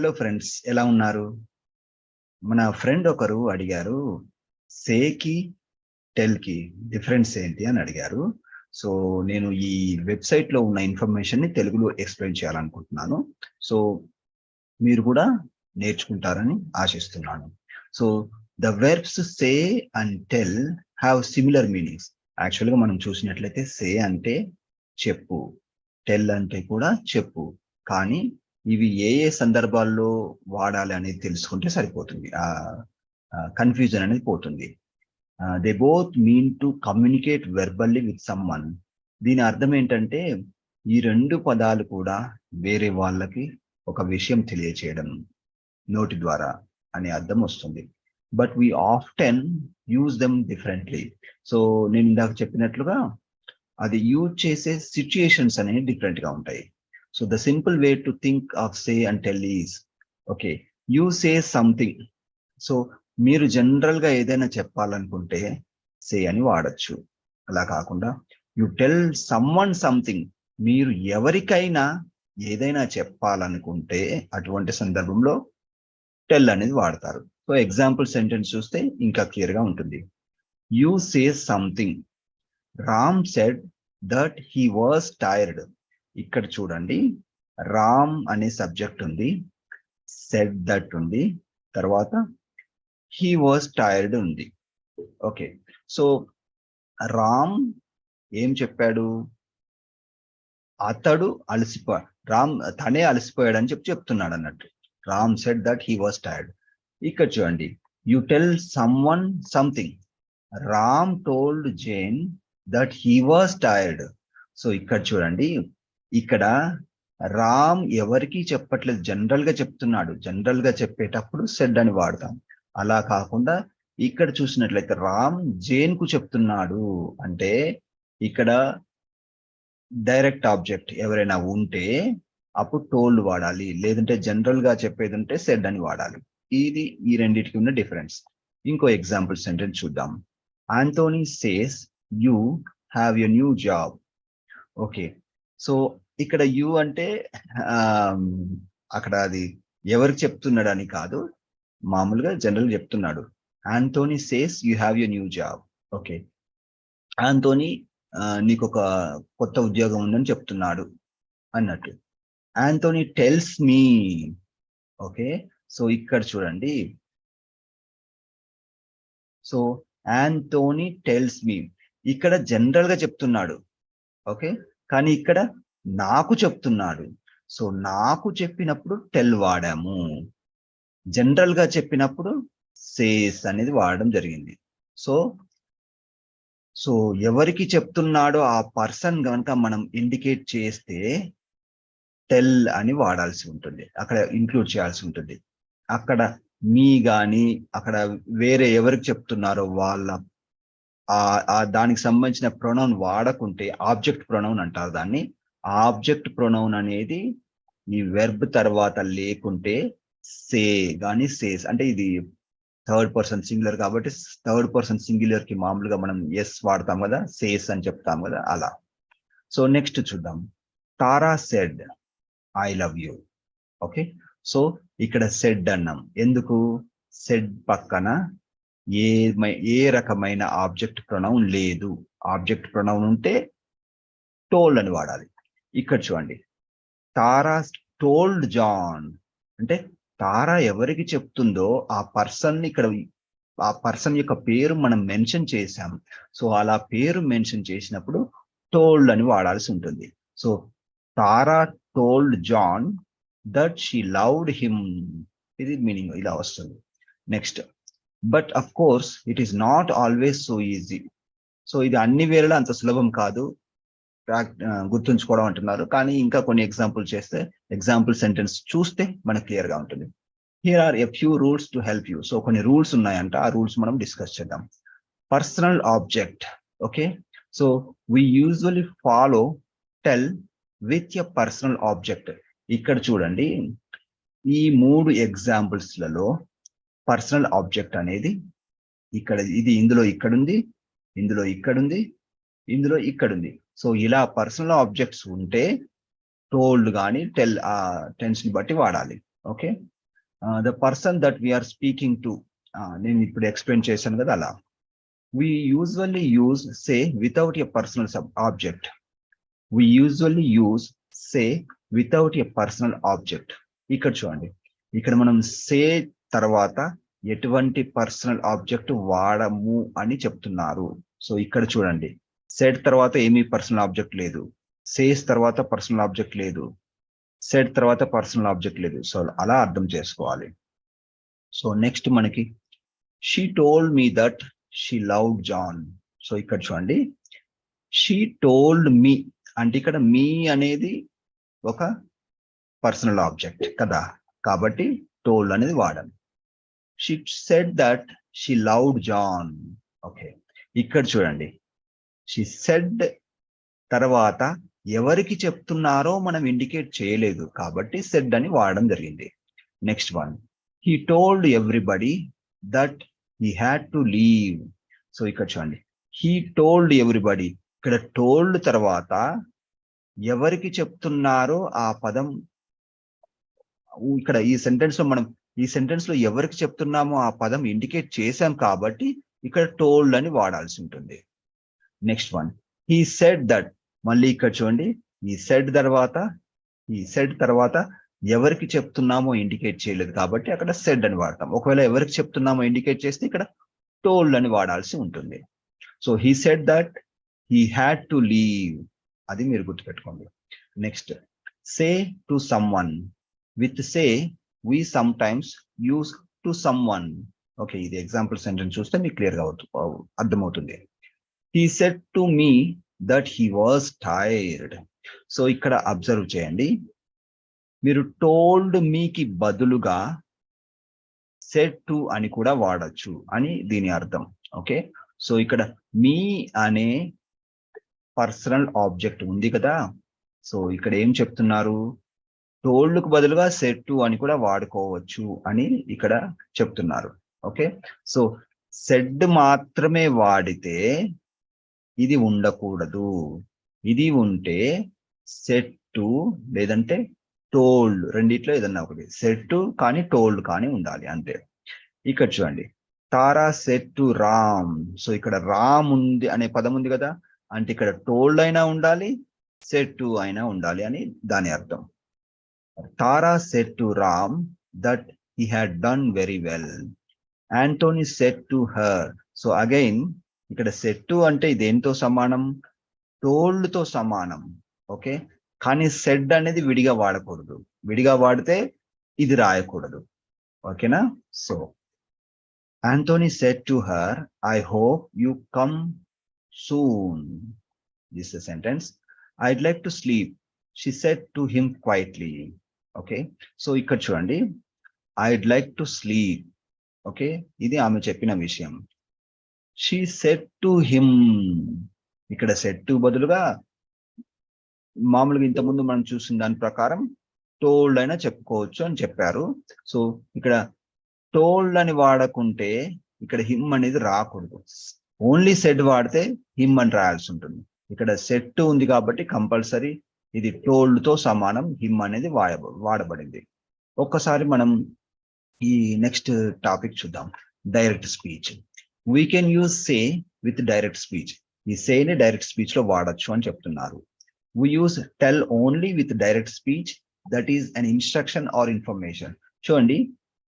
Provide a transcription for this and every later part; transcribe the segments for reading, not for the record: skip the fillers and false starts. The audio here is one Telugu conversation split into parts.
హలో ఫ్రెండ్స్, ఎలా ఉన్నారు? మన ఫ్రెండ్ ఒకరు అడిగారు, సేకి టెల్కి డిఫరెన్స్ ఏంటి అని అడిగారు. సో నేను ఈ వెబ్సైట్లో ఉన్న ఇన్ఫర్మేషన్ని తెలుగులో ఎక్స్ప్లెయిన్ చేయాలనుకుంటున్నాను. సో మీరు కూడా నేర్చుకుంటారని ఆశిస్తున్నాను. So the verbs say and tell have similar meanings. యాక్చువల్గా మనం చూసినట్లయితే సే అంటే చెప్పు, టెల్ అంటే కూడా చెప్పు. కానీ ఇవి ఏ ఏ సందర్భాల్లో వాడాలి అనేది తెలుసుకుంటే సరిపోతుంది. కన్ఫ్యూజన్ అనేది పోతుంది. They both mean to communicate verbally with someone. దీని అర్థం ఏంటంటే ఈ రెండు పదాలు కూడా వేరే వాళ్ళకి ఒక విషయం తెలియచేయడం నోటి ద్వారా అనే అర్థం వస్తుంది. But we often use them differently. So నేను ఇందాక చెప్పినట్లుగా అది యూజ్ చేసే సిచ్యుయేషన్స్ అనేవి డిఫరెంట్ గా ఉంటాయి. So the simple way to think of say and tell is, okay, you say something. So మీరు జనరల్ గా ఏదైనా చెప్పాలనుకుంటే సే అని వాడచ్చు. అలా కాకుండా యు టెల్ సమ్వన్ సంథింగ్, మీరు ఎవరికైనా ఏదైనా చెప్పాలనుకుంటే అటువంటి సందర్భంలో టెల్ అనేది వాడతారు. సో ఎగ్జాంపుల్ సెంటెన్స్ చూస్తే ఇంకా క్లియర్ గా ఉంటుంది. You say something, Ram said that he was tired. ఇక్కడ చూడండి, రామ్ అనే సబ్జెక్ట్ ఉంది, సెడ్ దట్ ఉంది, తర్వాత హీ వాజ్ టైర్డ్ ఉంది. ఓకే, సో రామ్ ఏం చెప్పాడు? అతడు రామ్ తనే అలసిపోయాడు అని చెప్తున్నాడు అన్నట్టు. Ram said that he was tired. ఇక్కడ చూడండి, you tell someone something, Ram told Jane that he was tired. So ఇక్కడ చూడండి, ఇక్కడ రామ్ ఎవరికి చెప్పట్లేదు, జనరల్ గా చెప్తున్నాడు. జనరల్ గా చెప్పేటప్పుడు సెడ్ అని వాడతాం. అలా కాకుండా ఇక్కడ చూసినట్లయితే రామ్ జేన్ కు చెప్తున్నాడు అంటే ఇక్కడ డైరెక్ట్ ఆబ్జెక్ట్ ఎవరైనా ఉంటే అప్పుడు టోల్డ్ వాడాలి, లేదంటే జనరల్ గా చెప్పేది ఉంటే సెడ్ అని వాడాలి. ఇది ఈ రెండింటికి ఉన్న డిఫరెన్స్. ఇంకో ఎగ్జాంపుల్ సెంటెన్స్ చూద్దాం. Antony says you have a new job. Okay, so ఇక్కడ యూ అంటే అక్కడ అది ఎవరికి చెప్తున్నాడు అని కాదు, మామూలుగా జనరల్ చెప్తున్నాడు. Antony says you have a new job. Okay, Antony నీకు ఒక కొత్త ఉద్యోగం ఉందని చెప్తున్నాడు అన్నట్టు. Antony tells me. Okay, so ఇక్కడ చూడండి, సో ఆంటోనీ టెల్స్ మీ, ఇక్కడ జనరల్ గా చెప్తున్నాడు. ఓకే, కానీ ఇక్కడ నాకు చెప్తున్నాడు. సో నాకు చెప్పినప్పుడు టెల్ వాడాము, జనరల్ గా చెప్పినప్పుడు సేస్ అనేది వాడడం జరిగింది. సో సో ఎవరికి చెప్తున్నాడో ఆ పర్సన్ కనుక మనం ఇండికేట్ చేస్తే టెల్ అని వాడాల్సి ఉంటుంది, అక్కడ ఇంక్లూడ్ చేయాల్సి ఉంటుంది. అక్కడ మీ గాని అక్కడ వేరే ఎవరికి చెప్తున్నారో వాళ్ళ దానికి సంబంధించిన ప్రొనౌన్ వాడకుంటే ఆబ్జెక్ట్ ప్రొనౌన్ అంటారు దాన్ని. ఆబ్జెక్ట్ ప్రొనౌన్ అనేది ఈ వెర్బ్ తర్వాత లేకుంటే సే గాని సేస్, అంటే ఇది థర్డ్ పర్సన్ సింగులర్ కాబట్టి థర్డ్ పర్సన్ సింగులర్ కి మామూలుగా మనం ఎస్ వాడతాం కదా, సేస్ అని చెప్తాం కదా, అలా. సో నెక్స్ట్ చూద్దాం. Tara said I love you. Okay, so ఇక్కడ సెడ్ అన్నాం. ఎందుకు? సెడ్ పక్కన ఏ రకమైన ఆబ్జెక్ట్ ప్రొనౌన్ లేదు. ఆబ్జెక్ట్ ప్రొనౌన్ ఉంటే టోల్డ్ అని వాడాలి. ఇక్కడ చూడండి, తారా టోల్డ్ జాన్ అంటే తారా ఎవరికి చెప్తుందో ఆ పర్సన్, ఇక్కడ ఆ పర్సన్ యొక్క పేరు మనం మెన్షన్ చేసాం. సో అలా పేరు మెన్షన్ చేసినప్పుడు టోల్డ్ అని వాడాల్సి ఉంటుంది. So Tara told John that she loved him, ఇది మీనింగ్ ఇలా వస్తుంది. Next, but of course it is not always so easy. So ఇది అన్ని వేళలా అంత సులభం కాదు గుర్తుంచుకోవడం అంటున్నారు, కానీ ఇంకా కొన్ని ఎగ్జాంపుల్ చేస్తే, ఎగ్జాంపుల్ సెంటెన్స్ చూస్తే మనకు క్లియర్ గా ఉంటుంది. Here are a few rules to help you. So కొన్ని రూల్స్ ఉన్నాయంట, ఆ రూల్స్ మనం డిస్కస్ చేద్దాం. Personal object. Okay, so we usually follow tell with a personal object. ఇక్కడ చూడండి, ఈ 3 ఎగ్జాంపుల్స్లలో పర్సనల్ ఆబ్జెక్ట్ అనేది ఇక్కడ ఇది ఇందులో ఇక్కడుంది, ఇందులో ఇక్కడుంది, ఇందులో ఇక్కడుంది. సో ఇలా పర్సనల్ ఆబ్జెక్ట్స్ ఉంటే టోల్డ్ కానీ టెల్ టెన్స్ ని బట్టి వాడాలి. Okay, the person that we're speaking to, నేను ఇప్పుడు ఎక్స్ప్లెయిన్ చేశాను కదా అలా. We usually use say without a personal object. We usually use say without a personal object. ఇక్కడ చూడండి, ఇక్కడ మనం సే తర్వాత ఎటువంటి పర్సనల్ ఆబ్జెక్ట్ వాడము అని చెప్తున్నారు. సో ఇక్కడ చూడండి, సెడ్ తర్వాత ఏమీ పర్సనల్ ఆబ్జెక్ట్ లేదు, సేస్ తర్వాత పర్సనల్ ఆబ్జెక్ట్ లేదు, సెడ్ తర్వాత పర్సనల్ ఆబ్జెక్ట్ లేదు. సో అలా అర్థం చేసుకోవాలి. సో నెక్స్ట్ మనకి she told me that she loved John. So ఇక్కడ చూడండి, షీ టోల్డ్ మీ అంటే ఇక్కడ మీ అనేది ఒక పర్సనల్ ఆబ్జెక్ట్ కదా, కాబట్టి టోల్డ్ అనేది వాడాలి. She said that she loved John. Okay, ఇక్కడ చూడండి, షీ సెడ్ తర్వాత ఎవరికి చెప్తున్నారో మనం ఇండికేట్ చేయలేదు కాబట్టి సెడ్ అని వాడడం జరిగింది. Next one, he told everybody that he had to leave. So ఇక్కడ చూడండి, he told everybody, ఇక్కడ told తర్వాత ఎవరికి చెప్తున్నారో ఆ పదం, ఇక్కడ ఈ సెంటెన్స్ లో మనం ఈ సెంటెన్స్ లో ఎవరికి చెప్తున్నామో ఆ పదం ఇండికేట్ చేశాం కాబట్టి ఇక్కడ told అని వాడాల్సి ఉంటుంది. Next one, he said that, మళ్ళీ ఇక్కడ చూడండి, he said తర్వాత ఎవరికి చెప్తున్నామో ఇండికేట్ చేయలేదు కాబట్టి అక్కడ సెడ్ అని వాడతాం. ఒకవేళ ఎవరికి చెప్తున్నామో ఇండికేట్ చేస్తే ఇక్కడ టోల్డ్ అని వాడాల్సి ఉంటుంది. So he said that he had to leave, అది మీరు గుర్తుపెట్టుకోండి. Next, say to someone. With say we sometimes use to someone. Okay, ఇది ఎగ్జాంపుల్ సెంటెన్స్ చూస్తే మీకు క్లియర్ గా అర్థమవుతుంది. He said to me that he was tired. So ఇక్కడ అబ్జర్వ్ చేయండి, మీరు టోల్డ్ మీకి బదులుగా సెడ్ టు అని కూడా వాడచ్చు అని దీని అర్థం. ఓకే, సో ఇక్కడ మీ అనే పర్సనల్ ఆబ్జెక్ట్ ఉంది కదా, సో ఇక్కడ ఏం చెప్తున్నారు, టోల్డ్ కు బదులుగా సెడ్ టు అని కూడా వాడుకోవచ్చు అని ఇక్కడ చెప్తున్నారు. ఓకే, సో సెడ్ మాత్రమే వాడితే ఇది ఉండకూడదు, ఇది ఉంటే సెడ్ టు లేదంటే టోల్డ్, రెండిట్లో ఏదన్నా ఒకటి, సెడ్ టు కానీ టోల్డ్ కానీ ఉండాలి అంతే. ఇక్కడ చూడండి, తారా సెడ్ టు రామ్. సో ఇక్కడ రామ్ ఉంది అనే పదం ఉంది కదా, అంటే ఇక్కడ టోల్డ్ అయినా ఉండాలి, సెడ్ టు అయినా ఉండాలి అని దాని అర్థం. Tara said to Ram that he had done very well. Antony said to her. So again ఇక్కడ సెడ్ టు అంటే ఇదేంతో సమానం, టోల్డ్ తో సమానం. ఓకే, కానీ సెడ్ అనేది విడిగా వాడకూడదు, విడిగా వాడితే ఇది రాయకూడదు. ఓకేనా? So Anthony said to her, I hope you come soon. This is a sentence. I'd like to sleep, she said to him quietly. Okay, so ఇక్కడ చూడండి, I'd like to sleep. Okay, ఇది ఆమె చెప్పిన విషయం. She said to him, ఇక్కడ సెడ్ టు బదులుగా మామూలుగా ఇంతకుముందు మనం చూసిన దాని ప్రకారం టోల్డ్ అయినా చెప్పుకోవచ్చు అని చెప్పారు. సో ఇక్కడ టోల్డ్ అని వాడకుంటే ఇక్కడ హిమ్ అనేది రాకూడదు, ఓన్లీ సెడ్ వాడితే హిమ్ అని రాయాల్సి ఉంటుంది. ఇక్కడ సెట్ ఉంది కాబట్టి కంపల్సరీ ఇది టోల్డ్ తో సమానం, హిమ్ అనేది వాడబడింది. ఒక్కసారి మనం ఈ నెక్స్ట్ టాపిక్ చూద్దాం, direct speech. We can use say with direct speech. ఈ సేని డైరెక్ట్ స్పీచ్ లో వాడచ్చు అని చెప్తున్నారు. We use tell only with direct speech, that is an instruction or information. చూడండి,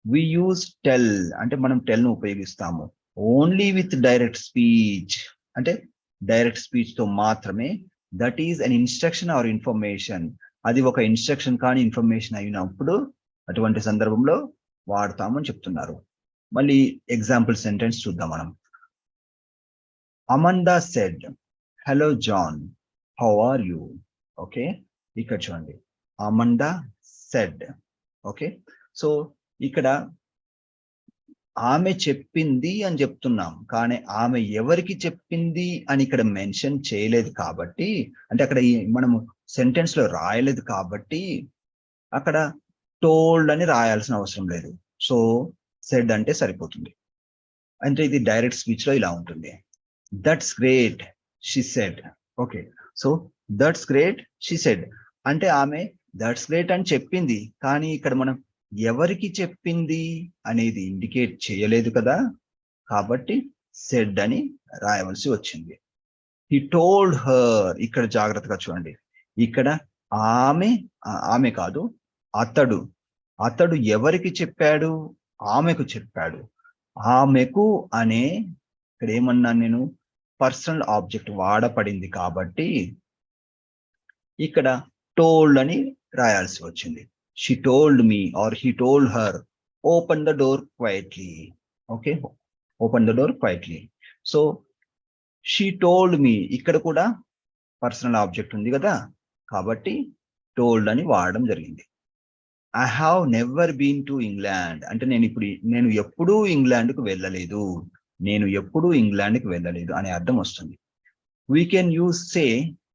we use tell అంటే మనం tell ను ఉపయోగిస్తాము. ఓన్లీ విత్ డైరెక్ట్ స్పీచ్ అంటే డైరెక్ట్ స్పీచ్ తో మాత్రమే, that is an instruction or information. అది ఒక ఇన్స్ట్రక్షన్ కానీ ఇన్ఫర్మేషన్ అయినప్పుడు అటువంటి సందర్భంలో వాడతామని చెప్తున్నారు. మళ్ళీ ఎగ్జాంపుల్ సెంటెన్స్ చూద్దాం మనం. Amanda said, hello John, how are you. Okay, ఇక్కడ చూడండి, అమండా సెడ్. ఓకే, సో ఇక్కడ ఆమె చెప్పింది అని చెప్తున్నాం, కానీ ఆమె ఎవరికి చెప్పింది అని ఇక్కడ మెన్షన్ చేయలేదు కాబట్టి, అంటే అక్కడ మనము సెంటెన్స్ లో రాయలేదు కాబట్టి అక్కడ టోల్డ్ అని రాయాల్సిన అవసరం లేదు. సో సెడ్ అంటే సరిపోతుంది. అంటే ఇది డైరెక్ట్ స్పీచ్ లో ఇలా ఉంటుంది. That's great she said. Okay, so that's great she said అంటే ఆమె దట్స్ గ్రేట్ అని చెప్పింది, కానీ ఇక్కడ మనం ఎవరికి చెప్పింది అనేది ఇండికేట్ చేయలేదు కదా, కాబట్టి సెడ్ అని రాయవలసి వచ్చింది. హి టోల్డ్ హర్, ఇక్కడ జాగ్రత్తగా చూడండి, ఇక్కడ ఆమె కాదు, అతడు ఎవరికి చెప్పాడు, ఆమెకు చెప్పాడు. ఆమెకు అనే ఇక్కడ ఏమన్నాను నేను, పర్సనల్ ఆబ్జెక్ట్ వాడపడింది కాబట్టి ఇక్కడ టోల్డ్ అని రాయాల్సి వచ్చింది. She told me or he told her open the door quietly. Okay, open the door quietly. So she told మీ, ఇక్కడ కూడా పర్సనల్ ఆబ్జెక్ట్ ఉంది కదా, కాబట్టి టోల్డ్ అని వాడడం జరిగింది. I have never been to England అంటే నేను ఎప్పుడూ ఇంగ్లాండ్కు వెళ్ళలేదు, అనే అర్థం వస్తుంది. We can use say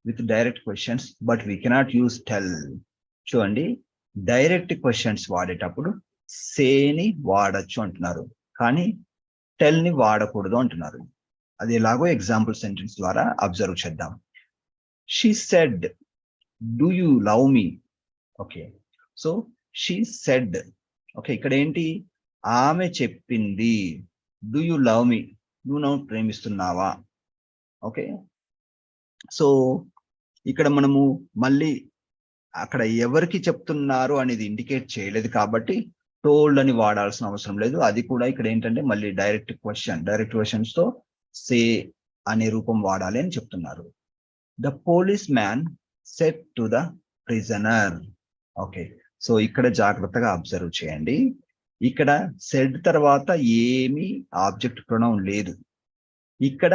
with direct questions but we cannot use tell. చూడండి, డైరెక్ట్ క్వశ్చన్స్ వాడేటప్పుడు సేని వాడచ్చు అంటున్నారు, కానీ టెల్ ని వాడకూడదు అంటున్నారు. అది ఎలాగో ఎగ్జాంపుల్ సెంటెన్స్ ద్వారా అబ్జర్వ్ చేద్దాం. She said do you love me. Okay, so she said, okay, ఇక్కడ ఏంటి, ఆమె చెప్పింది. డూ యూ లవ్ మీ, నువ్వు నన్ను ప్రేమిస్తున్నావా. ఓకే, సో ఇక్కడ మనము మళ్ళీ అక్కడ ఎవరికి చెప్తున్నారు అనేది ఇండికేట్ చేయలేదు కాబట్టి టోల్డ్ అని వాడాల్సిన అవసరం లేదు. అది కూడా ఇక్కడ ఏంటంటే మళ్ళీ డైరెక్ట్ క్వశ్చన్స్ తో సే అనే రూపం వాడాలి అని చెప్తున్నారు. The police man said to the prisoner. Okay, so ఇక్కడ జాగ్రత్తగా అబ్జర్వ్ చేయండి, ఇక్కడ సెడ్ తర్వాత ఏమీ ఆబ్జెక్ట్ ప్రొనౌన్ లేదు, ఇక్కడ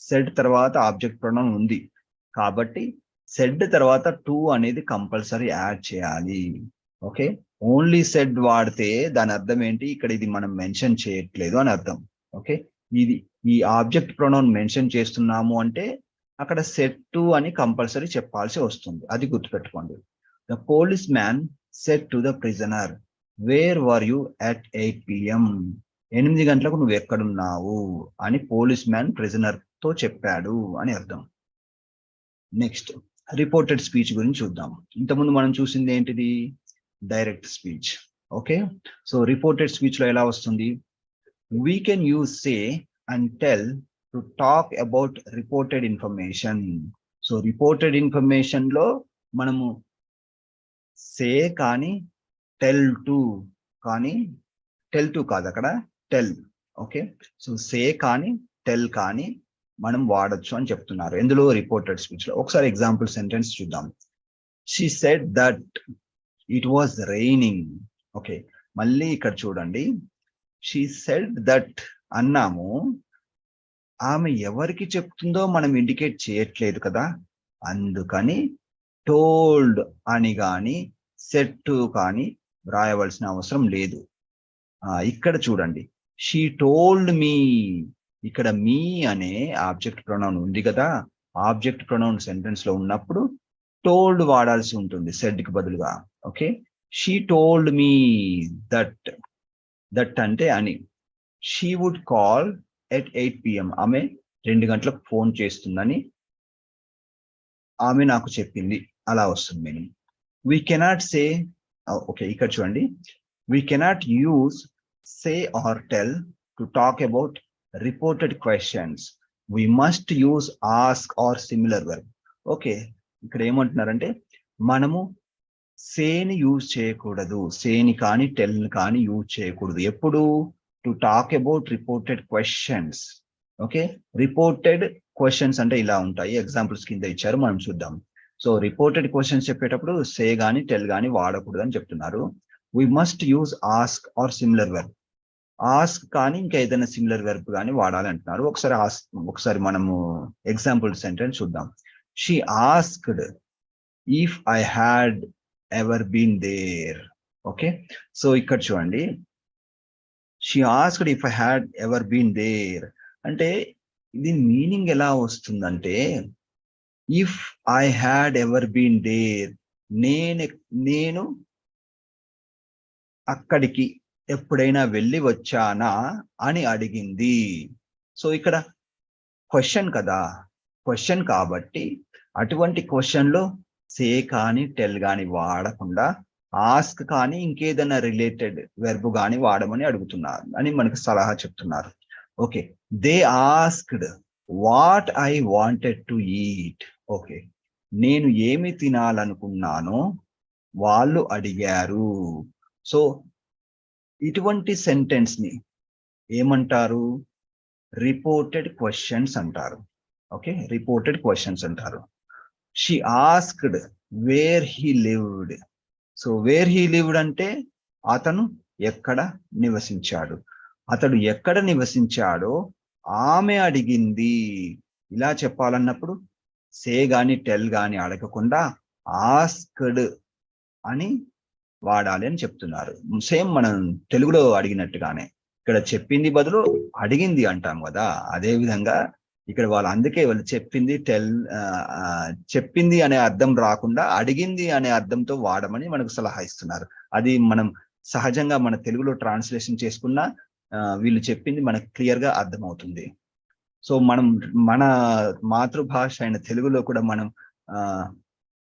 సెడ్ తర్వాత ఆబ్జెక్ట్ ప్రొనౌన్ ఉంది, కాబట్టి సెడ్ తర్వాత టు అనేది కంపల్సరీ యాడ్ చేయాలి. ఓకే, ఓన్లీ సెడ్ వాడితే దాని అర్థం ఏంటి, ఇక్కడ ఇది మనం మెన్షన్ చేయట్లేదు అని అర్థం. ఓకే, ఈ ఆబ్జెక్ట్ ప్రొనౌన్ మెన్షన్ చేస్తున్నాము అంటే అక్కడ సెడ్ టు అని కంపల్సరీ చెప్పాల్సి వస్తుంది, అది గుర్తుపెట్టుకోండి. The police man said to the prisoner where were you at 8 PM. 8 గంటలకు నువ్వు ఎక్కడున్నావు అని పోలీస్ మ్యాన్ ప్రిజనర్ తో చెప్పాడు అని అర్థం. నెక్స్ట్ రిపోర్టెడ్ స్పీచ్ గురించి చూద్దాం. ఇంతకుముందు మనం చూసింది ఏంటిది, direct speech. Okay, so reported speech లో ఎలా వస్తుంది, we can use say and tell to talk about reported information. So reported information లో మనము సే కానీ టెల్ టు కాదు, అక్కడ టెల్. ఓకే, సో సే కానీ టెల్ కానీ మనం వాడచ్చు అని చెప్తున్నారు ఎందులో, రిపోర్టెడ్ స్పీచ్ లో. ఒకసారి ఎగ్జాంపుల్ సెంటెన్స్ చూద్దాం. She said that it was raining. Okay, మళ్ళీ ఇక్కడ చూడండి, షీ సెడ్ దట్ అన్నాము, ఆమె ఎవరికి చెప్తుందో మనం ఇండికేట్ చేయట్లేదు కదా, అందుకని టోల్డ్ అని కానీ సెడ్ టు కానీ రాయవలసిన అవసరం లేదు. ఇక్కడ చూడండి, షీ టోల్డ్ మీ, ఇక్కడ మీ అనే ఆబ్జెక్ట్ ప్రొనౌన్ ఉంది కదా, ఆబ్జెక్ట్ ప్రొనౌన్ సెంటెన్స్ లో ఉన్నప్పుడు టోల్డ్ వాడాల్సి ఉంటుంది సెడ్ కి బదులుగా. Okay, she told me that అంటే అని. She would call at 8 PM, ఆమె 2 గంటలకు ఫోన్ చేస్తుందని ఆమె నాకు చెప్పింది, అలా వస్తుంది meaning. We cannot say, okay ఇక్కడ చూడండి, we cannot use say or tell to talk about reported questions. We must use ask or similar verb. Okay, ఇక్కడ ఏమంటున్నారంటే మనము సేని యూజ్ చేయకూడదు, సేని కానీ టెల్ కానీ యూజ్ చేయకూడదు ఎప్పుడు, to talk about reported questions. Okay, reported questions అంటే ఇలా ఉంటాయి, ఎగ్జాంపుల్స్ కింద ఇచ్చారు, మనం చూద్దాం. సో రిపోర్టెడ్ క్వశ్చన్స్ చెప్పేటప్పుడు సే గాని టెల్ గాని వాడకూడదు అని చెప్తున్నారు. We must use ask or similar verb. Ask కానీ ఇంకా ఏదైనా సిమిలర్ వెర్బ్ కానీ వాడాలి అంటున్నారు. ఒకసారి మనము ఎగ్జాంపుల్ సెంటెన్స్ చూద్దాం. She asked if I had ever been there. Okay, so ఇక్కడ చూడండి, she asked if I had ever been there అంటే దీని మీనింగ్ ఎలా వస్తుందంటే, if I had ever been there, నేను అక్కడికి ఎప్పుడైనా వెళ్ళి వచ్చానా అని అడిగింది. సో ఇక్కడ క్వశ్చన్ కదా, క్వశ్చన్ కాబట్టి అటువంటి క్వశ్చన్ లో సే కానీ టెల్ కానీ వాడకుండా ఆస్క్ కానీ ఇంకేదైనా రిలేటెడ్ వెర్బ్ కానీ వాడమని అడుగుతున్నారు అని మనకు సలహా చెప్తున్నారు. Okay, they asked what I wanted to eat. Okay, నేను ఏమి తినాలనుకున్నానో వాళ్ళు అడిగారు. సో ఇటువంటి సెంటెన్స్ ని ఏమంటారు? రిపోర్టెడ్ క్వశ్చన్స్ అంటారు. ఓకే, రిపోర్టెడ్ క్వశ్చన్స్ అంటారు. She asked where he lived. So where he lived అంటే అతను ఎక్కడ నివసించాడు. అతడు ఎక్కడ నివసించాడో ఆమె అడిగింది. ఇలా చెప్పాలన్నప్పుడు సే గాని టెల్ గాని అడగకుండా ఆస్క్డ్ అని వాడాలి అని చెప్తున్నారు. సేమ్ మనం తెలుగులో అడిగినట్టుగానే ఇక్కడ చెప్పింది బదులు అడిగింది అంటాం కదా, అదే విధంగా ఇక్కడ వాళ్ళు అందుకే వాళ్ళు చెప్పింది చెప్పింది అనే అర్థం రాకుండా అడిగింది అనే అర్థంతో వాడమని మనకు సలహా ఇస్తున్నారు. అది మనం సహజంగా మన తెలుగులో ట్రాన్స్లేషన్ చేసుకున్నా వీళ్ళు చెప్పింది మనకు క్లియర్ గా అర్థమవుతుంది. సో మనం మన మాతృభాష అయిన తెలుగులో కూడా మనం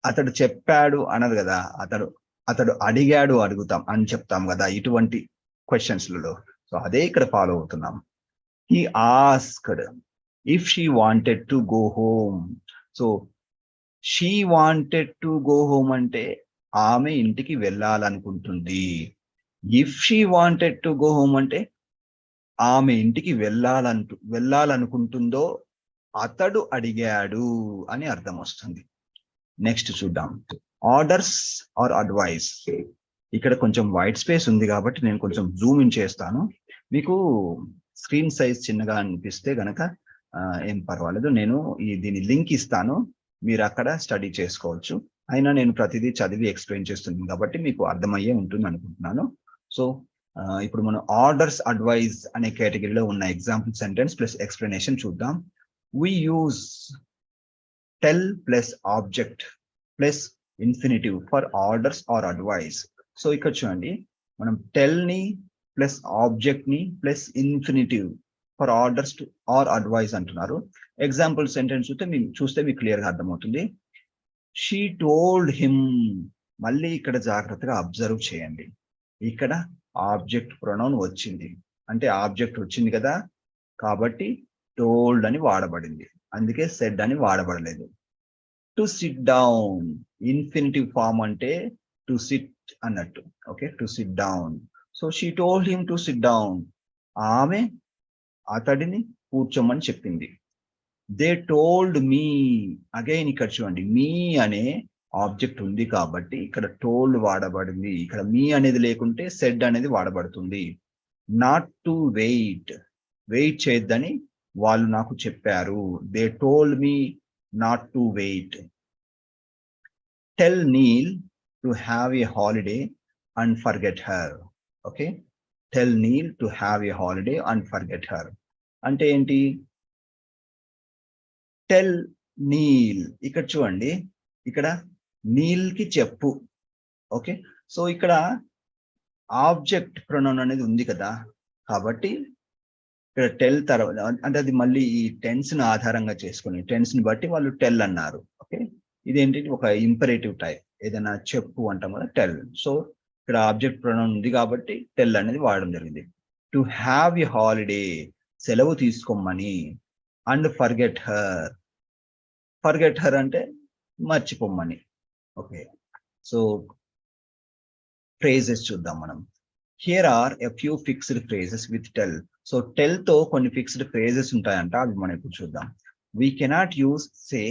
అతడు చెప్పాడు అనదు కదా, అతడు అడిగాడు అడుగుతాం అని చెప్తాం కదా ఇటువంటి క్వశ్చన్స్లలో. సో అదే ఇక్కడ ఫాలో అవుతున్నాం. He asked if she wanted to go home. So she wanted to go home అంటే ఆమె ఇంటికి వెళ్ళాలనుకుంటుంది. If she wanted to go home అంటే ఆమె ఇంటికి వెళ్ళాలనుకుంటుందో అతడు అడిగాడు అని అర్థం వస్తుంది. నెక్స్ట్ చూద్దాం, ఆర్డర్స్ ఆర్ అడ్వైస్. ఇక్కడ కొంచెం వైట్ స్పేస్ ఉంది కాబట్టి నేను కొంచెం జూమ్ ఇన్ చేస్తాను. మీకు స్క్రీన్ సైజ్ చిన్నగా అనిపిస్తే గనక ఏం పర్వాలేదు, నేను దీని లింక్ ఇస్తాను, మీరు అక్కడ స్టడీ చేసుకోవచ్చు. అయినా నేను ప్రతిదీ చదివి ఎక్స్ప్లెయిన్ చేస్తున్నాను కాబట్టి మీకు అర్థమయ్యే ఉంటుంది అనుకుంటున్నాను. సో ఇప్పుడు మనం ఆర్డర్స్ అడ్వైస్ అనే కేటగిరీలో ఉన్న ఎగ్జాంపుల్ సెంటెన్స్ ప్లస్ ఎక్స్ప్లెనేషన్ చూద్దాం. we use tell plus object plus infinitive for orders or advice. So ఇక్కడ చూడండి, మనం టెల్ ని ప్లస్ ఆబ్జెక్ట్ ని plus infinitive for orders or advice అంటున్నారు. ఎగ్జాంపుల్ సెంటెన్స్ చూస్తే మీకు క్లియర్ గా అర్థమవుతుంది. She told him. మళ్ళీ ఇక్కడ జాగ్రత్తగా అబ్జర్వ్ చేయండి, ఇక్కడ ఆబ్జెక్ట్ ప్రొనౌన్ వచ్చింది అంటే ఆబ్జెక్ట్ వచ్చింది కదా కాబట్టి టోల్డ్ అని వాడబడింది, అందుకే సెడ్ అని వాడబడలేదు. To sit down, infinitive form అంటే టు సిట్ అన్నట్టు. Okay, to sit down. So she told him to sit down, ఆమె అతడిని కూర్చోమని చెప్పింది. They told me. అగైన్ ఇక్కడ చూడండి, మీ అనే ఆబ్జెక్ట్ ఉంది కాబట్టి ఇక్కడ టోల్డ్ వాడబడింది. ఇక్కడ మీ అనేది లేకుంటే సెడ్ అనేది వాడబడుతుంది. నాట్ టు వెయిట్, వెయిట్ చేయొద్దని వాళ్ళు నాకు చెప్పారు. They told me not to wait. Tell Neil to have a holiday and forget her. Okay, tell Neil to have a holiday and forget her అంటే ఏంటి? టెల్ నీల్, ఇక్కడ చూడండి, ఇక్కడ నీల్ కి చెప్పు. ఓకే, సో ఇక్కడ ఆబ్జెక్ట్ ప్రొనౌన్ అనేది ఉంది కదా కాబట్టి ఇక్కడ టెల్ తర్వాత అంటే అది మళ్ళీ ఈ టెన్స్ ని ఆధారంగా చేసుకుని టెన్స్ ని బట్టి వాళ్ళు టెల్ అన్నారు. ఓకే, ఇదేంటి ఒక ఇంపరేటివ్ టైప్, ఏదైనా చెప్పు అంటాం కదా టెల్. సో ఇక్కడ ఆబ్జెక్ట్ ప్రొనౌన్ ఉంది కాబట్టి టెల్ అనేది వాడడం జరిగింది. టు హ్యావ్ ఎ హాలిడే, సెలవు తీసుకోమని. And forget her, forget her అంటే మర్చిపోమ్మని. ఓకే, సో ఫ్రేజెస్ చూద్దాం మనం. Here are a few fixed phrases with tell. So tell తో కొన్ని ఫిక్స్డ్ ఫ్రేజెస్ ఉంటాయంట, అవి మనం ఇప్పుడు చూద్దాం. We cannot use say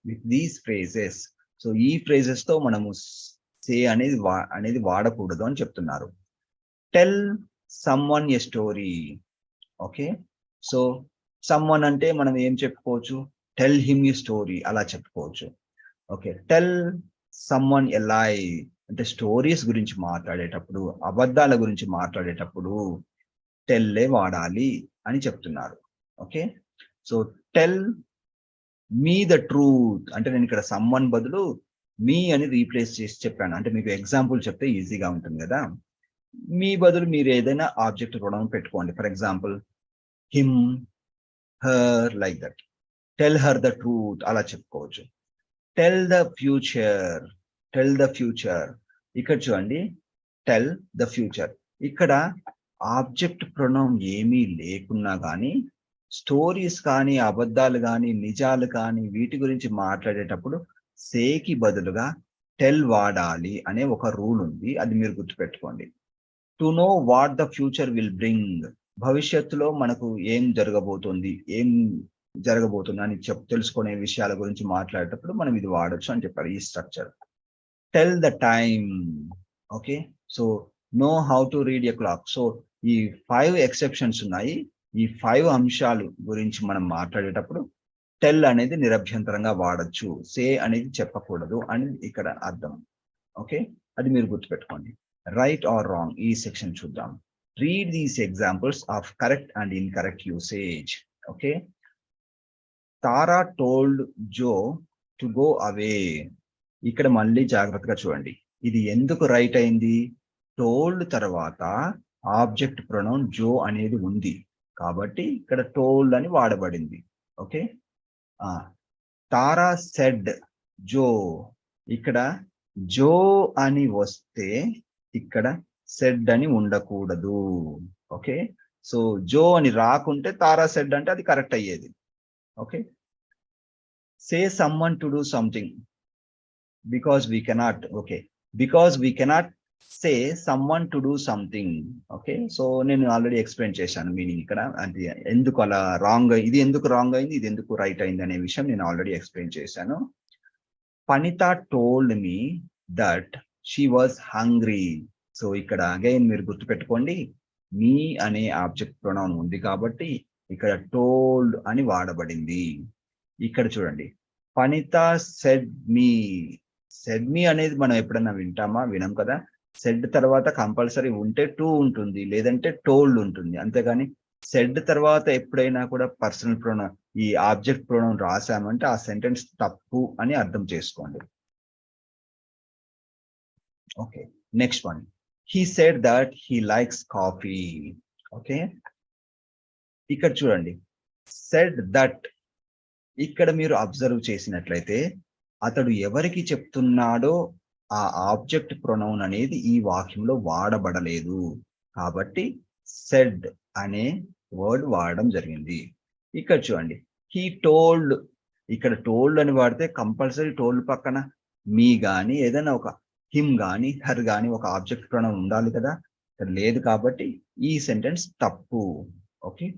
with these phrases. So ఈ ఫ్రేజెస్ తో మనము సే అనేది వాడకూడదు అని చెప్తున్నారు. Tell someone a story. Okay, so someone అంటే మనం ఏం చెప్పుకోవచ్చు? టెల్ హిమ్ ఎ స్టోరీ అలా చెప్పుకోవచ్చు. ఓకే, టెల్ సమ్వన్ ఎ లై అంటే స్టోరీస్ గురించి మాట్లాడేటప్పుడు, అబద్ధాల గురించి మాట్లాడేటప్పుడు టెల్లే వాడాలి అని చెప్తున్నారు. Okay, so tell me the truth అంటే నేను ఇక్కడ సమ్వన్ బదులు మీ అని రీప్లేస్ చేసి చెప్పాను, అంటే మీకు ఎగ్జాంపుల్ చెప్తే ఈజీగా ఉంటుంది కదా. మీ బదులు మీరు ఏదైనా ఆబ్జెక్ట్ ప్రొనౌన్ పెట్టుకోండి. For example him, her, like that. Tell her the truth అలా చెప్పుకోవచ్చు. Tell the future, tell the future. ఇక్కడ చూడండి, టెల్ ద ఫ్యూచర్. ఇక్కడ ఆబ్జెక్ట్ ప్రొనౌన్ ఏమీ లేకున్నా కానీ స్టోరీస్ కానీ అబద్ధాలు కానీ నిజాలు కానీ వీటి గురించి మాట్లాడేటప్పుడు సేకి బదులుగా టెల్ వాడాలి అనే ఒక రూల్ ఉంది. అది మీరు గుర్తుపెట్టుకోండి. To know what the future will bring, భవిష్యత్తులో మనకు ఏం జరగబోతుంది అని తెలుసుకునే విషయాల గురించి మాట్లాడేటప్పుడు మనం ఇది వాడొచ్చు అని చెప్పారు ఈ structure. Tell the time. Okay, so know how to read a clock. So ఈ 5 ఎక్సెప్షన్స్ ఉన్నాయి. ఈ 5 అంశాలు గురించి మనం మాట్లాడేటప్పుడు టెల్ అనేది నిరభ్యంతరంగా వాడచ్చు, సే అనేది చెప్పకూడదు అని ఇక్కడ అర్థం. ఓకే, అది మీరు గుర్తుపెట్టుకోండి. రైట్ ఆర్ రాంగ్ ఈ సెక్షన్ చూద్దాం. Read these examples of correct and incorrect usage. Okay, Tara told Jo to go away. ఇక్కడ మళ్ళీ జాగ్రత్తగా చూడండి, ఇది ఎందుకు రైట్ అయింది? టోల్డ్ తర్వాత ఆబ్జెక్ట్ ప్రొనౌన్ జో అనేది ఉంది కాబట్టి ఇక్కడ టోల్డ్ అని వాడబడింది. ఓకే, తారా సెడ్ జో. ఇక్కడ జో అని వస్తే ఇక్కడ సెడ్ అని ఉండకూడదు. ఓకే, సో జో అని రాకుంటే తారా సెడ్ అంటే అది కరెక్ట్ అయ్యేది. Okay, say someone to do something because we cannot. Okay, because we cannot say someone to do something. Okay, so నేను ఆల్రెడీ ఎక్స్ప్లెయిన్ చేశాను మీనింగ్ ఇక్కడ. అది ఎందుకు అలా రాంగ్, ఇది ఎందుకు రాంగ్ అయింది, ఇది ఎందుకు రైట్ అయింది అనే విషయం నేను ఆల్రెడీ ఎక్స్ప్లెయిన్ చేశాను. Panita told me that she was hungry. So ఇక్కడ అగైన్ మీరు గుర్తుపెట్టుకోండి, మీ అనే ఆబ్జెక్ట్ ప్రొనౌన్ ఉంది కాబట్టి ఇక్కడ టోల్డ్ అని వాడబడింది. ఇక్కడ చూడండి, పనిత సెడ్ మీ. సెడ్ మీ అనేది మనం ఎప్పుడన్నా వింటామా? వినం కదా. సెడ్ తర్వాత కంపల్సరీ ఉంటే టు ఉంటుంది, లేదంటే టోల్డ్ ఉంటుంది. అంతేగాని సెడ్ తర్వాత ఎప్పుడైనా కూడా పర్సనల్ ప్రొనౌన్ ఈ ఆబ్జెక్ట్ ప్రొనౌన్ రాసామంటే ఆ సెంటెన్స్ తప్పు అని అర్థం చేసుకోండి. Okay, next one, he said that he likes coffee. Okay, ఇక్కడ చూడండి, సెడ్ దట్. ఇక్కడ మీరు అబ్జర్వ్ చేసినట్లయితే అతడు ఎవరికి చెప్తున్నాడో ఆ ఆబ్జెక్ట్ ప్రొనౌన్ అనేది ఈ వాక్యంలో వాడబడలేదు కాబట్టి సెడ్ అనే వర్డ్ వాడడం జరిగింది. ఇక్కడ చూడండి, హీ టోల్డ్. ఇక్కడ టోల్డ్ అని వాడితే కంపల్సరీ టోల్డ్ పక్కన మీ గాని ఏదైనా ఒక హిమ్ గాని హర్ గాని ఒక ఆబ్జెక్ట్ ప్రొనౌన్ ఉండాలి కదా. ఇక్కడ లేదు కాబట్టి ఈ సెంటెన్స్ తప్పు. Okay,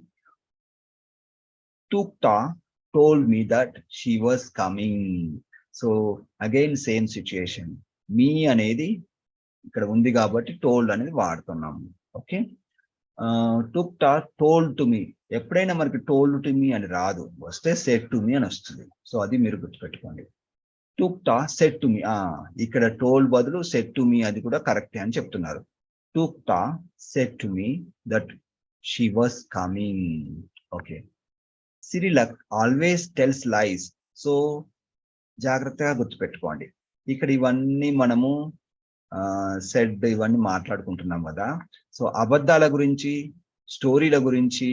Tukta told me that she was coming. So again same situation, me అనేది ఇక్కడ ఉంది కాబట్టి టోల్డ్ అనేది వాడుతున్నాము. Okay, Tukta told to me. ఎప్పుడైనా మనకి టోల్డ్ టు మీ అని రాదు, వస్తే సెట్ టు మీ అని వస్తుంది. సో అది మీరు గుర్తుపెట్టుకోండి. టుక్టా సెట్ టు మీ. ఇక్కడ టోల్డ్ బదులు సెట్ టు మీ, అది కూడా కరెక్టే అని చెప్తున్నారు. Tukta said to me that she was coming. Okay, Sirilak always tells lies. So జాగ్రత్తగా గుర్తుపెట్టుకోండి, ఇక్కడ ఇవన్నీ మనము సెడ్ ఇవన్నీ మాట్లాడుకుంటున్నాం కదా. సో అబద్ధాల గురించి, స్టోరీల గురించి,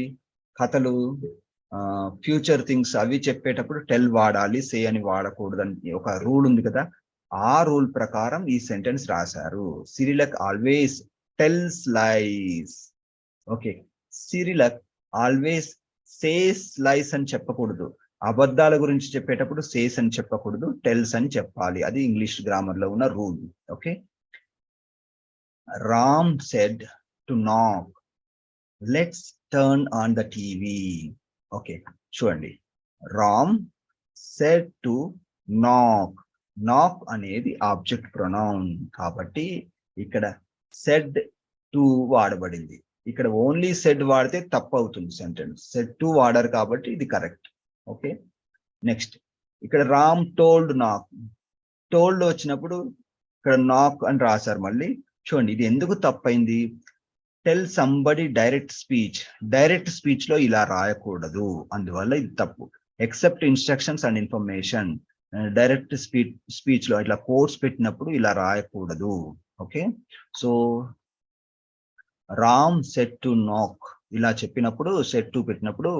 కథలు, ఫ్యూచర్ థింగ్స్ అవి చెప్పేటప్పుడు టెల్ వాడాలి, సే అని వాడకూడదని ఒక రూల్ ఉంది కదా. ఆ రూల్ ప్రకారం ఈ సెంటెన్స్ రాశారు. సిరిలక్ ఆల్వేస్ టెల్స్ లైస్. ఓకే, సిరిలక్ ఆల్వేస్ సేస్ లైస్ అని చెప్పకూడదు. అబద్ధాల గురించి చెప్పేటప్పుడు సేస్ అని చెప్పకూడదు, టెల్స్ అని చెప్పాలి. అది ఇంగ్లీష్ గ్రామర్ లో ఉన్న rule. Okay, Ram said to Nok, let's turn on the TV. Okay, చూడండి, రామ్ సెడ్ టు నాక్. నాక్ అనేది ఆబ్జెక్ట్ ప్రొనౌన్ కాబట్టి ఇక్కడ సెడ్ టు వాడబడింది. ఇక్కడ ఓన్లీ సెడ్ వాడితే తప్పు అవుతుంది సెంటెన్స్. సెడ్ టు వాడారు కాబట్టి ఇది కరెక్ట్. ఓకే, నెక్స్ట్, ఇక్కడ రామ్ టోల్డ్ నాక్. టోల్డ్ వచ్చినప్పుడు ఇక్కడ నాక్ అని రాశారు. మళ్ళీ చూడండి, ఇది ఎందుకు తప్పైంది? Tell somebody direct speech. Direct speech లో ఇలా రాయకూడదు, అందువల్ల ఇది తప్పు. Except instructions and information. Direct speech లో ఇట్లా కోట్స్ పెట్టినప్పుడు ఇలా రాయకూడదు. Okay, so Ram said to Nok ఇలా చెప్పినప్పుడు సెట్ టు పెట్టినప్పుడు,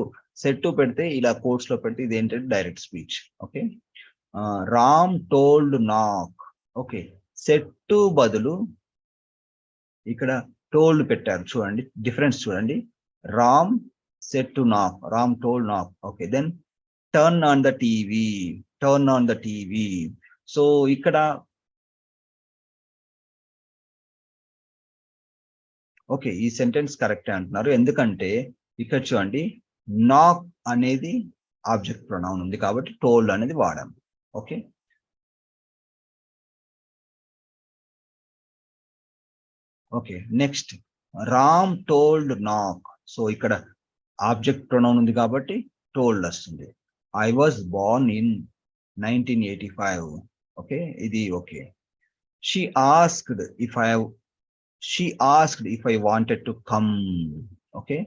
సెట్ టు పెడితే ఇలా కోట్స్ లో పెడితే ఇది ఏంటంటే direct speech. Okay, Ram told నాక్. ఓకే, సెట్ టు బదులు ఇక్కడ టోల్డ్ పెట్టారు. చూడండి డిఫరెన్స్ చూడండి. Ram said to knock, Ram told నాక్. Okay, then turn on the TV, turn on the TV. So ఇక్కడ ఓకే, ఈ సెంటెన్స్ కరెక్టే అంటున్నారు. ఎందుకంటే ఇక్కడ చూడండి నాక్ అనేది ఆబ్జెక్ట్ ప్రొనౌన్ ఉంది కాబట్టి టోల్డ్ అనేది వాడాం. Okay, okay, next Ram told Nok. So ఇక్కడ ఆబ్జెక్ట్ ప్రొనౌన్ ఉంది కాబట్టి టోల్డ్ వస్తుంది. I was born in 1985. Okay, ఇది okay. She asked if I wanted to come. Okay,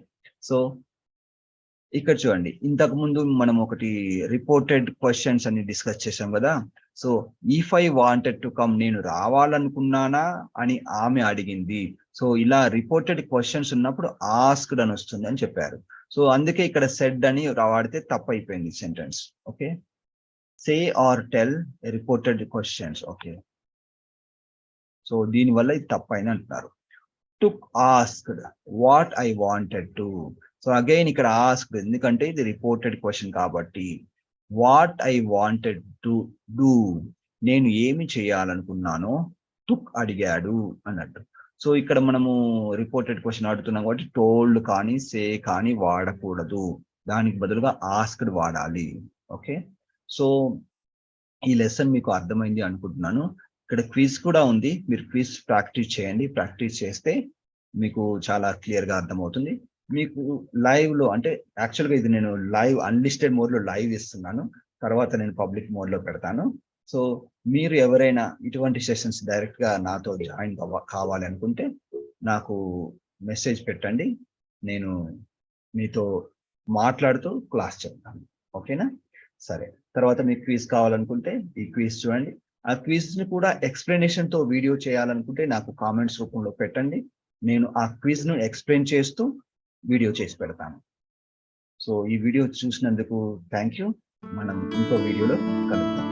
so ఇక్కడ చూడండి ఇంతకు ముందు మనం ఒకటి రిపోర్టెడ్ క్వశ్చన్స్ అని డిస్కస్ చేసాం కదా. So if I wanted to come, నేను రావాలనుకున్నానా అని ఆమె అడిగింది. సో ఇలా రిపోర్టెడ్ క్వశ్చన్స్ ఉన్నప్పుడు ఆస్క్డ్ అని వస్తుంది అని చెప్పారు. సో అందుకే ఇక్కడ సెడ్ అని వాడితే తప్పు అయిపోయింది sentence. Okay, say or tell reported questions. Okay, so దీనివల్ల ఇది తప్పైంది అంటున్నారు. Tuk asked what I wanted to. So again ఇక్కడ ఆస్క్డ్ ఎందుకంటే ఇది రిపోర్టెడ్ క్వశ్చన్ కాబట్టి. What I wanted to do, నేను ఏమి చేయాలనుకున్నానో టుక్ అడిగాడు అన్నట్టు. సో ఇక్కడ మనము రిపోర్టెడ్ క్వశ్చన్ అడుగుతున్నాం కాబట్టి టోల్డ్ కానీ సే కానీ వాడకూడదు, దానికి బదులుగా ఆస్క్డ్ వాడాలి. ఓకే, సో ఈ లెసన్ మీకు అర్థమైంది అనుకుంటున్నాను. ఇక్కడ క్విజ్ కూడా ఉంది, మీరు క్విజ్ ప్రాక్టీస్ చేయండి. ప్రాక్టీస్ చేస్తే మీకు చాలా క్లియర్ గా అర్థమవుతుంది. మీకు లైవ్ లో అంటే యాక్చువల్గా ఇది నేను లైవ్ అన్లిస్టెడ్ మోడ్ లో లైవ్ ఇస్తున్నాను, తర్వాత నేను పబ్లిక్ మోడ్ లో పెడతాను. సో మీరు ఎవరైనా ఇటువంటి సెషన్స్ డైరెక్ట్ గా నాతో జాయిన్ కావాలి అనుకుంటే నాకు మెసేజ్ పెట్టండి, నేను మీతో మాట్లాడుతూ క్లాస్ చెప్తాను. ఓకేనా? సరే, తర్వాత మీకు క్విజ్ కావాలనుకుంటే ఈ క్విజ్ చూడండి. ఆ క్విజ్ ని కూడా ఎక్స్ప్లెనేషన్ తో వీడియో చేయాలనుకుంటే నాకు కామెంట్స్ రూపంలో పెట్టండి, నేను ఆ క్విజ్ ను ఎక్స్ప్లెయిన్ చేస్తూ వీడియో చేసి పెడతాను. సో ఈ వీడియో చూసినందుకు థ్యాంక్ యూ. మనం ఇంకో వీడియోలో కలుద్దాం.